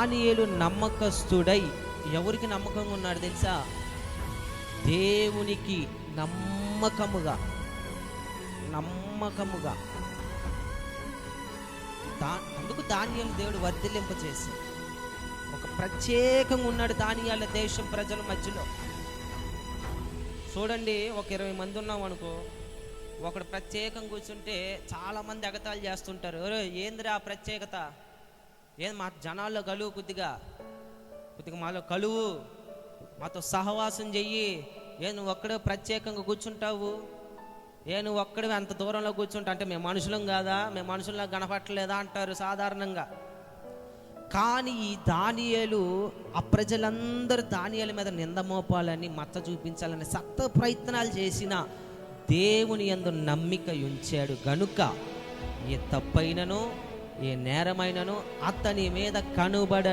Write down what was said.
దానియేలు నమ్మకస్తుడై ఎవరికి నమ్మకంగా ఉన్నాడు తెలుసా? దేవునికి నమ్మకముగా అందుకు దానియేలు దేవుడు వర్ధిల్లింపచేసి ఒక ప్రత్యేకంగా ఉన్నాడు. దానియేలు దేశం ప్రజల మధ్యలో చూడండి, ఒక 20 మంది ఉన్నాం అనుకో, ఒకడు ప్రత్యేకంగా కూర్చుంటే చాలామంది ఎగతాళి చేస్తుంటారు. ఏందిరా ఆ ప్రత్యేకత, ఏం మా జనాల్లో కలువు, కొద్దిగా మాలో కలువు, మాతో సహవాసం చెయ్యి, నువ్వు ఒక్కడే ప్రత్యేకంగా కూర్చుంటావు, నువ్వు ఒక్కడే అంత దూరంలో కూర్చుంటా అంటే మేము మనుషులం కాదా, మేము మనుషుల్లో కనపట్టలేదా అంటారు సాధారణంగా. కానీ ఈ దానియేలు ఆ ప్రజలందరూ దానియేలు మీద నింద మోపాలని, మచ్చ చూపించాలని సత్త ప్రయత్నాలు చేసిన దేవుని యందు నమ్మిక ఉంచాడు గనుక ఏ తప్పైనను ఏ నేరమైనను అతని మీద కనుబడ